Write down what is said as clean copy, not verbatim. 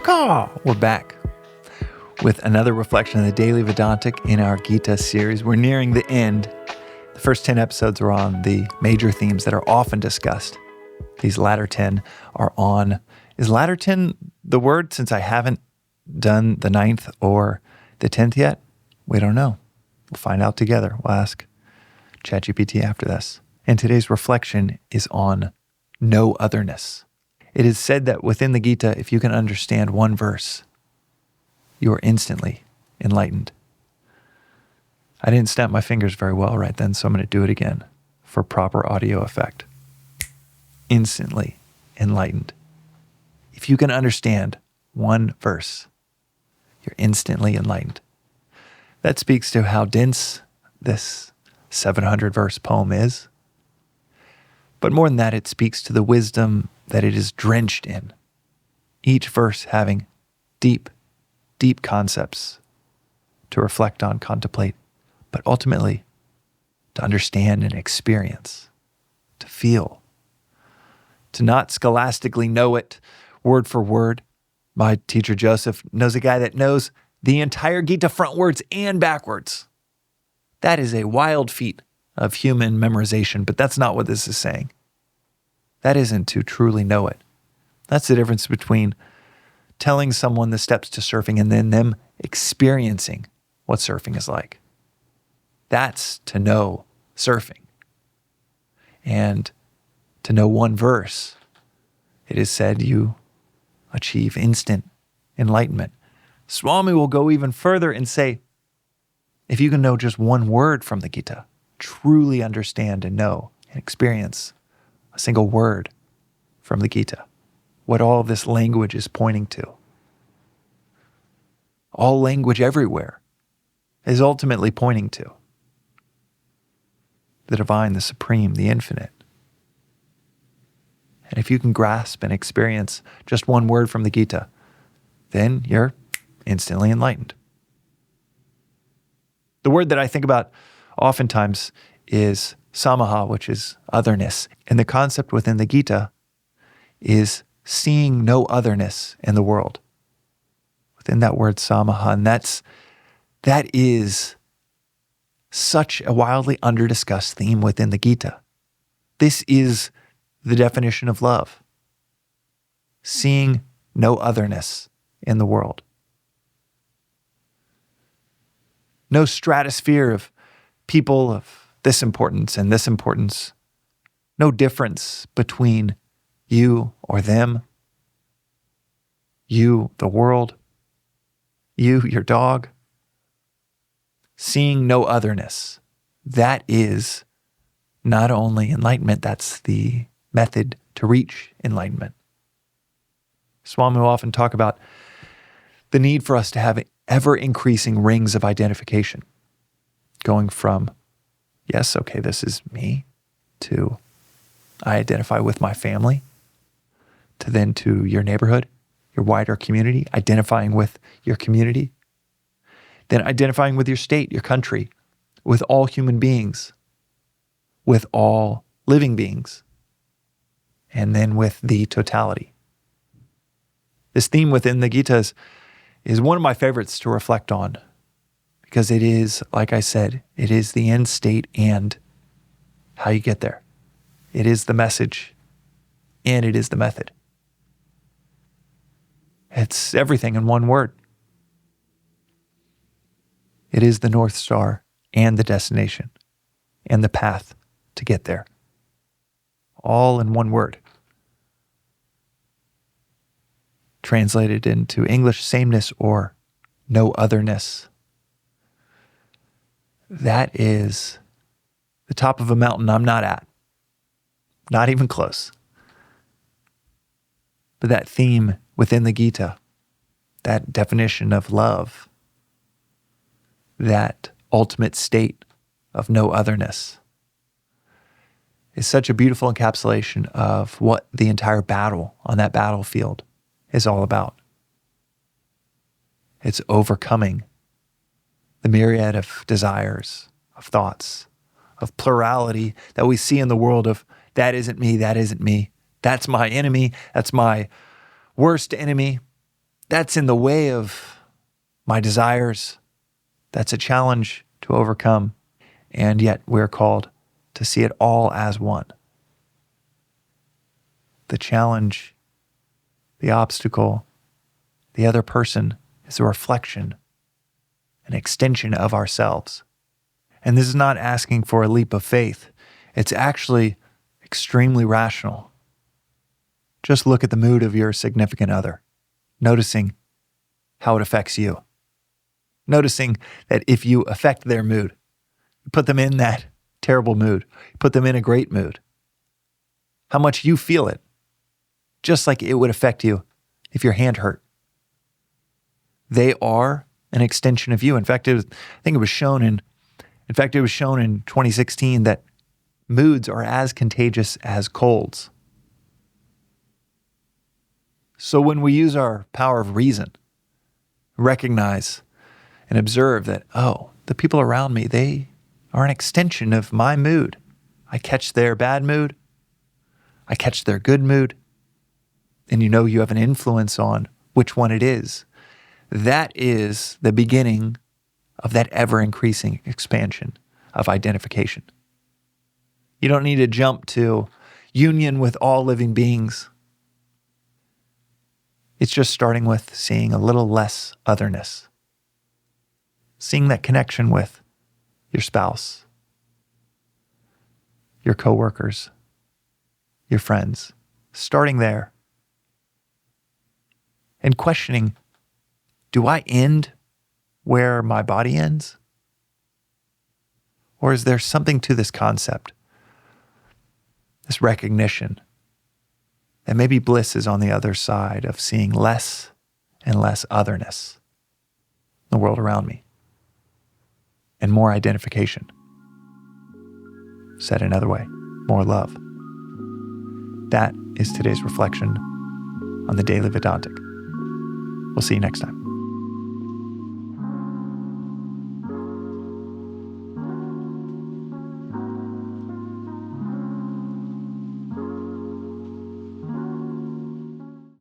Caw! We're back with another reflection of the Daily Vedantic in our Gita series. We're nearing the end. The first 10 episodes are on the major themes that are often discussed. These latter 10 are on, is latter 10 the word since I haven't done the 9th or the 10th yet? We don't know. We'll find out together. We'll ask ChatGPT after this. And today's reflection is on no otherness. It is said that within the Gita, if you can understand one verse, you are instantly enlightened. I didn't snap my fingers very well right then, so I'm going to do it again for proper audio effect. Instantly enlightened. If you can understand one verse, you're instantly enlightened. That speaks to how dense this 700-verse poem is. But more than that, it speaks to the wisdom that it is drenched in. Each verse having deep, deep concepts to reflect on, contemplate, but ultimately to understand and experience, to feel, to not scholastically know it word for word. My teacher Joseph knows a guy that knows the entire Gita frontwards and backwards. That is a wild feat of human memorization, but that's not what this is saying. That isn't to truly know it. That's the difference between telling someone the steps to surfing and then them experiencing what surfing is like. That's to know surfing. And to know one verse, it is said you achieve instant enlightenment. Swami will go even further and say, if you can know just one word from the Gita, truly understand and know and experience a single word from the Gita, what all of this language is pointing to. All language everywhere is ultimately pointing to the divine, the supreme, the infinite. And if you can grasp and experience just one word from the Gita, then you're instantly enlightened. The word that I think about oftentimes is Samaha, which is otherness. And the concept within the Gita is seeing no otherness in the world. Within that word Samaha, and that is such a wildly underdiscussed theme within the Gita. This is the definition of love. Seeing no otherness in the world. No stratosphere of people of this importance and this importance. No difference between you or them. You, the world. You, your dog. Seeing no otherness. That is not only enlightenment, that's the method to reach enlightenment. Swami will often talk about the need for us to have ever-increasing rings of identification. Going from, yes, okay, this is me, to I identify with my family, to then to your neighborhood, your wider community, identifying with your community, then identifying with your state, your country, with all human beings, with all living beings, and then with the totality. This theme within the Gita is one of my favorites to reflect on because it is, like I said, it is the end state and how you get there. It is the message and it is the method. It's everything in one word. It is the North Star and the destination and the path to get there. All in one word. Translated into English, sameness or no otherness. That is the top of a mountain I'm not at. Not even close. But that theme within the Gita, that definition of love, that ultimate state of no otherness, is such a beautiful encapsulation of what the entire battle on that battlefield is all about. It's overcoming the myriad of desires, of thoughts, of plurality that we see in the world of that isn't me, that's my enemy, that's my worst enemy, that's in the way of my desires. That's a challenge to overcome. And yet we're called to see it all as one. The challenge, the obstacle, the other person is a reflection, an extension of ourselves. And this is not asking for a leap of faith. It's actually extremely rational. Just look at the mood of your significant other, noticing how it affects you. Noticing that if you affect their mood, you put them in that terrible mood, you put them in a great mood, how much you feel it, just like it would affect you if your hand hurt. They are an extension of you. In fact, I think it was shown in 2016 that moods are as contagious as colds. So when we use our power of reason, recognize and observe that, oh, the people around me, they are an extension of my mood. I catch their bad mood. I catch their good mood. And you know you have an influence on which one it is. That is the beginning of that ever-increasing expansion of identification. You don't need to jump to union with all living beings. It's just starting with seeing a little less otherness. Seeing that connection with your spouse, your coworkers, your friends. Starting there. And questioning, do I end where my body ends? Or is there something to this concept, this recognition, that maybe bliss is on the other side of seeing less and less otherness in the world around me, and more identification? Said another way, more love. That is today's reflection on the Daily Vedantic. We'll see you next time.